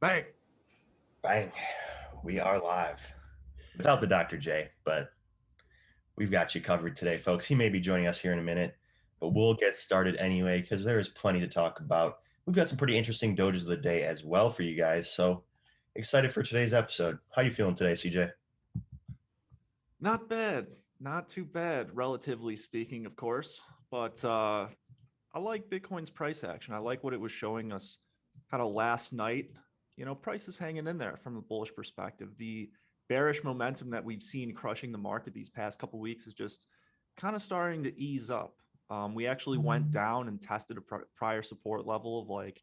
Bang. Bang. We are live without the Dr. J, but we've got you covered today, folks. He may be joining us here in a minute, but we'll get started anyway because there is plenty to talk about. We've got some pretty interesting doges of the day as well for you guys. So excited for today's episode. How you feeling today, CJ? Not bad. Not too bad, relatively speaking, of course. But I like Bitcoin's price action. I like what it was showing us kind of last night. Price is hanging in there from a bullish perspective. The bearish momentum that we've seen crushing the market these past couple weeks is just kind of starting to ease up. We actually went down and tested a prior support level of like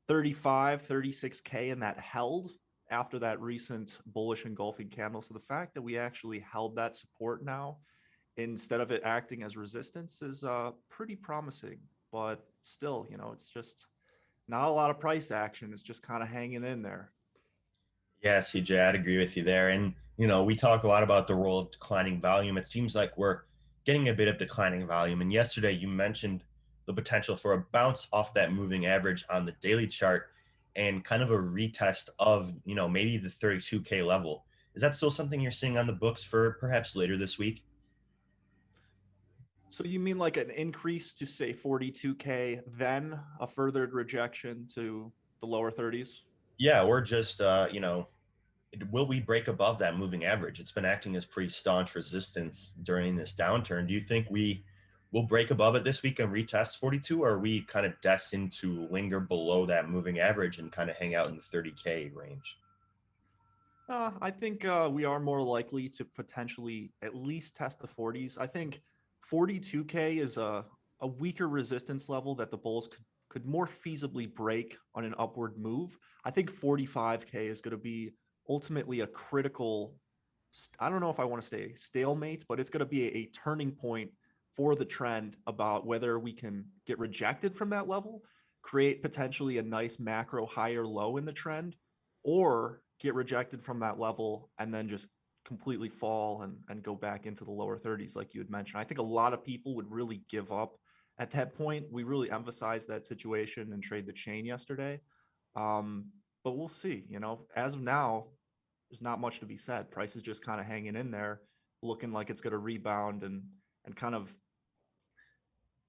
35, 36K, and that held after that recent bullish engulfing candle. So the fact that we actually held that support now instead of it acting as resistance is pretty promising. But still, it's just not a lot of price action. It's just kind of hanging in there. Yeah, CJ, I'd agree with you there. And, we talk a lot about the role of declining volume. It seems like we're getting a bit of declining volume. And yesterday you mentioned the potential for a bounce off that moving average on the daily chart and kind of a retest of, maybe the 32K level. Is that still something you're seeing on the books for perhaps later this week? So you mean like an increase to say 42K, then a further rejection to the lower 30s? Yeah, or just, will we break above that moving average? It's been acting as pretty staunch resistance during this downturn. Do you think we will break above it this week and retest 42, or are we kind of destined to linger below that moving average and kind of hang out in the 30K range? I think we are more likely to potentially at least test the 40s. I think 42K is a weaker resistance level that the bulls could more feasibly break on an upward move. I think 45K is going to be ultimately a critical, I don't know if I want to say stalemate, but it's going to be a turning point for the trend about whether we can get rejected from that level, create potentially a nice macro higher low in the trend, or get rejected from that level and then just completely fall and go back into the lower 30s, like you had mentioned. I think a lot of people would really give up at that point. We really emphasized that situation and trade the chain yesterday. Um, but we'll see. As of now, there's not much to be said. Price is just kind of hanging in there, looking like it's going to rebound and kind of.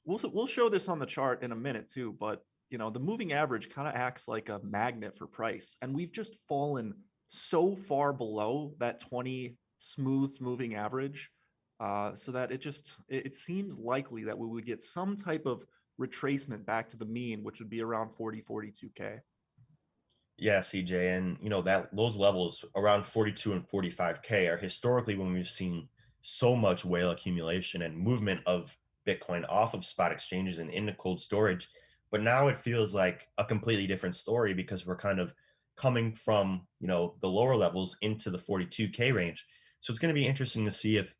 We'll show this on the chart in a minute too, but the moving average kind of acts like a magnet for price, and we've just fallen so far below that 20 smooth moving average, so that it seems likely that we would get some type of retracement back to the mean, which would be around 40, 42K. Yeah, CJ, and that those levels around 42 and 45K are historically when we've seen so much whale accumulation and movement of Bitcoin off of spot exchanges and into cold storage. But now it feels like a completely different story because we're kind of coming from, the lower levels into the 42K range. So it's going to be interesting to see if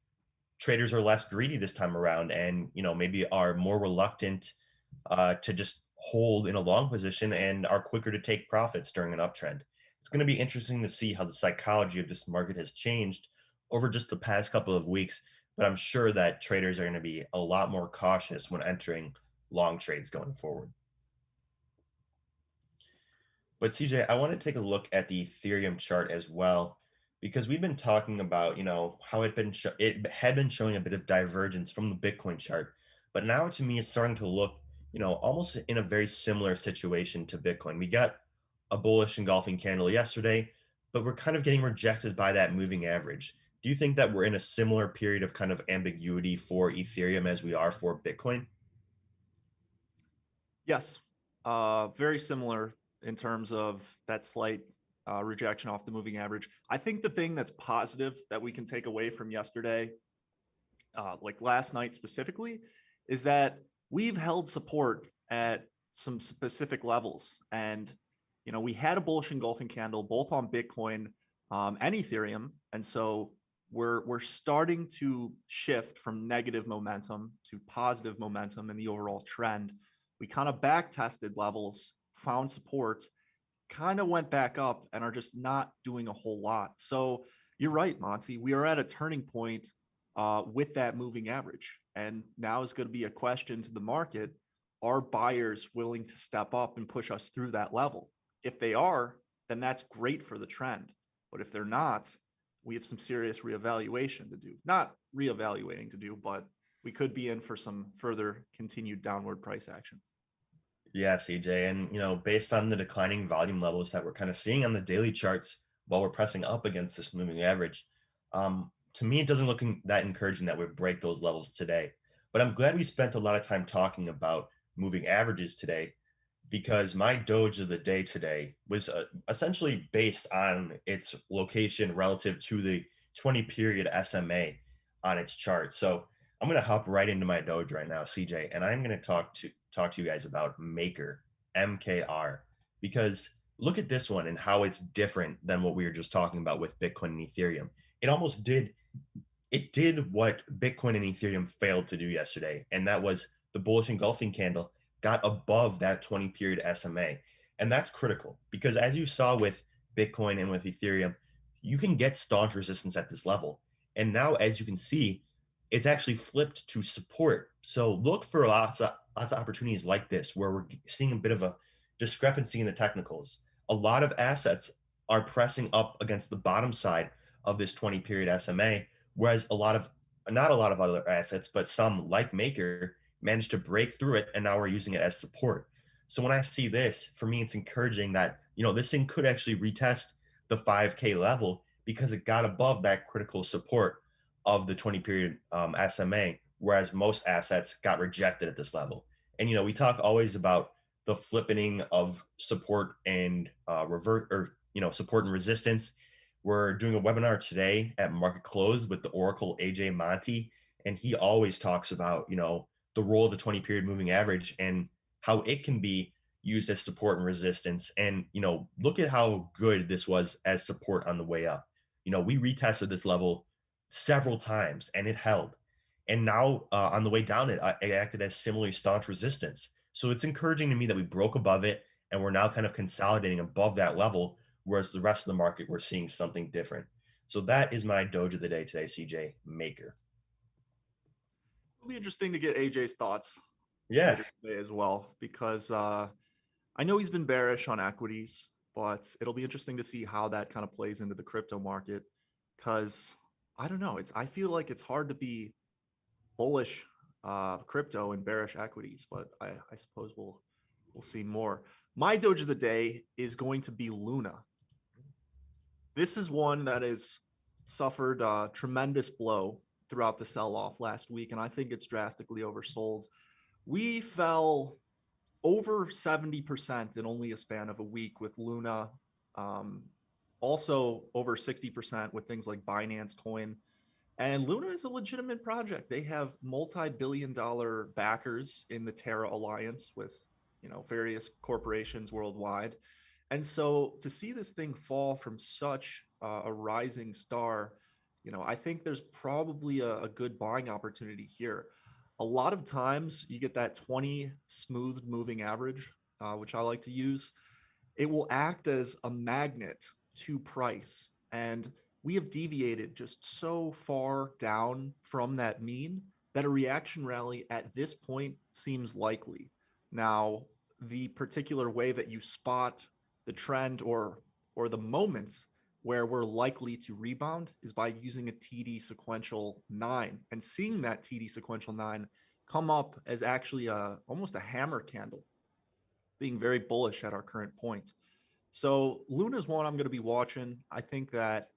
traders are less greedy this time around and, maybe are more reluctant to just hold in a long position and are quicker to take profits during an uptrend. It's going to be interesting to see how the psychology of this market has changed over just the past couple of weeks, but I'm sure that traders are going to be a lot more cautious when entering long trades going forward. But CJ, I want to take a look at the Ethereum chart as well, because we've been talking about, how it had been showing a bit of divergence from the Bitcoin chart, but now to me it's starting to look, almost in a very similar situation to Bitcoin. We got a bullish engulfing candle yesterday, but we're kind of getting rejected by that moving average. Do you think that we're in a similar period of kind of ambiguity for Ethereum as we are for Bitcoin? Yes, very similar in terms of that slight rejection off the moving average. I think the thing that's positive that we can take away from yesterday, like last night specifically, is that we've held support at some specific levels. And, we had a bullish engulfing candle both on Bitcoin and Ethereum. And so we're starting to shift from negative momentum to positive momentum in the overall trend. We kind of back tested levels, found support, kind of went back up and are just not doing a whole lot. So you're right, Monty. We are at a turning point with that moving average. And now is going to be a question to the market. Are buyers willing to step up and push us through that level? If they are, then that's great for the trend. But if they're not, we have some serious reevaluation to do. Not reevaluating to do, but we could be in for some further continued downward price action. Yeah, CJ. And, based on the declining volume levels that we're kind of seeing on the daily charts while we're pressing up against this moving average, to me, it doesn't look that encouraging that we break those levels today. But I'm glad we spent a lot of time talking about moving averages today because my Doge of the day today was essentially based on its location relative to the 20 period SMA on its chart. So I'm going to hop right into my Doge right now, CJ, and I'm going to talk to you guys about Maker, MKR, because look at this one and how it's different than what we were just talking about with Bitcoin and Ethereum. It almost did it did what Bitcoin and Ethereum failed to do yesterday, and that was the bullish engulfing candle got above that 20 period SMA. And that's critical because as you saw with Bitcoin and with Ethereum, you can get staunch resistance at this level. And now, as you can see, it's actually flipped to support. So look for lots of opportunities like this where we're seeing a bit of a discrepancy in the technicals. A lot of assets are pressing up against the bottom side of this 20 period SMA, whereas not a lot of other assets, but some like Maker managed to break through it, and now we're using it as support. So when I see this, for me, it's encouraging that this thing could actually retest the 5K level because it got above that critical support of the 20 period SMA, whereas most assets got rejected at this level. And we talk always about the flippening of support and revert, or support and resistance. We're doing a webinar today at market close with the Oracle AJ Monty, and he always talks about the role of the 20 period moving average and how it can be used as support and resistance. And look at how good this was as support on the way up. We retested this level several times and it held, and now on the way down it acted as similarly staunch resistance. So it's encouraging to me that we broke above it and we're now kind of consolidating above that level, whereas the rest of the market we're seeing something different. So that is my Doge of the day today, CJ. Maker. It'll be interesting to get AJ's thoughts Yeah. later today as well, because I know he's been bearish on equities, but it'll be interesting to see how that kind of plays into the crypto market. Because I don't know, I feel like it's hard to be bullish crypto and bearish equities, but I suppose we'll see more. My Doge of the day is going to be Luna. This is one that has suffered a tremendous blow throughout the sell-off last week, and I think it's drastically oversold. We fell over 70% in only a span of a week with Luna. Um, Also over 60% with things like Binance Coin. And Luna is a legitimate project. They have multi-billion-dollar backers in the Terra Alliance with, various corporations worldwide. And so to see this thing fall from such a rising star, I think there's probably a good buying opportunity here. A lot of times you get that 20 smooth moving average, which I like to use. It will act as a magnet to price. And we have deviated just so far down from that mean that a reaction rally at this point seems likely. Now, the particular way that you spot the trend or the moments where we're likely to rebound is by using a TD sequential 9 and seeing that TD sequential 9 come up as actually almost a hammer candle, being very bullish at our current point. So Luna's one I'm going to be watching. I think that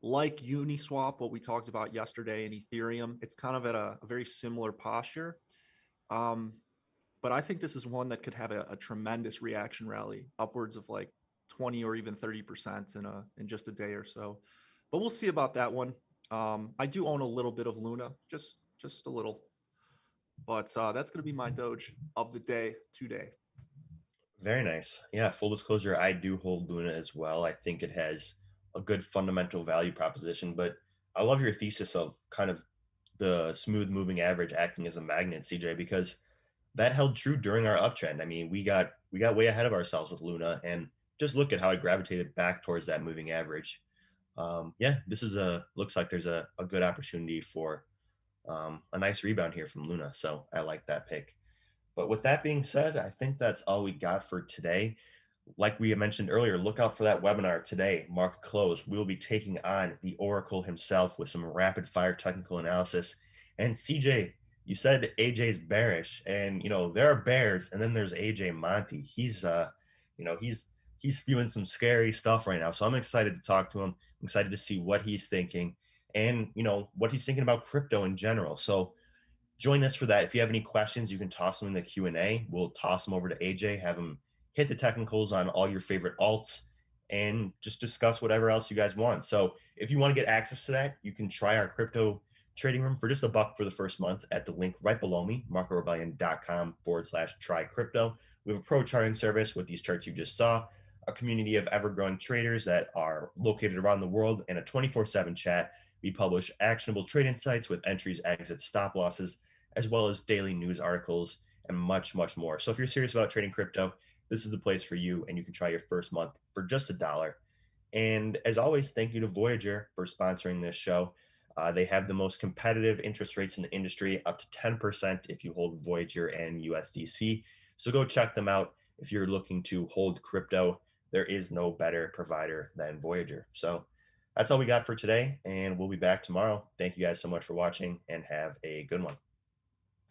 like Uniswap, what we talked about yesterday in Ethereum, it's kind of at a very similar posture. Um, but I think this is one that could have a tremendous reaction rally, upwards of like 20 or even 30% in just a day or so. But we'll see about that one. I do own a little bit of Luna, just a little. But that's going to be my Doge of the day today. Very nice. Yeah, full disclosure, I do hold Luna as well. I think it has a good fundamental value proposition, but I love your thesis of kind of the smooth moving average acting as a magnet, CJ, because that held true during our uptrend. I mean, we got way ahead of ourselves with Luna, and just look at how it gravitated back towards that moving average. Yeah, this is looks like there's a good opportunity for a nice rebound here from Luna. So I like that pick. But with that being said, I think that's all we got for today. Like we had mentioned earlier, look out for that webinar today, market close. We will be taking on the Oracle himself with some rapid fire technical analysis. And CJ, you said AJ's bearish, and there are bears, and then there's AJ Monty. He's spewing some scary stuff right now. So I'm excited to talk to him. I'm excited to see what he's thinking, and what he's thinking about crypto in general. So join us for that. If you have any questions, you can toss them in the Q&A. We'll toss them over to AJ, have him hit the technicals on all your favorite alts, and just discuss whatever else you guys want. So if you want to get access to that, you can try our crypto trading room for just $1 for the first month at the link right below me, marketrebellion.com/try crypto. We have a pro charting service with these charts you just saw, a community of ever-growing traders that are located around the world, and a 24/7 chat. We publish actionable trade insights with entries, exits, stop losses, as well as daily news articles and much, much more. So if you're serious about trading crypto, this is the place for you, and you can try your first month for just $1. And as always, thank you to Voyager for sponsoring this show. They have the most competitive interest rates in the industry, up to 10% if you hold Voyager and USDC. So go check them out if you're looking to hold crypto. There is no better provider than Voyager. So that's all we got for today, and we'll be back tomorrow. Thank you guys so much for watching, and have a good one.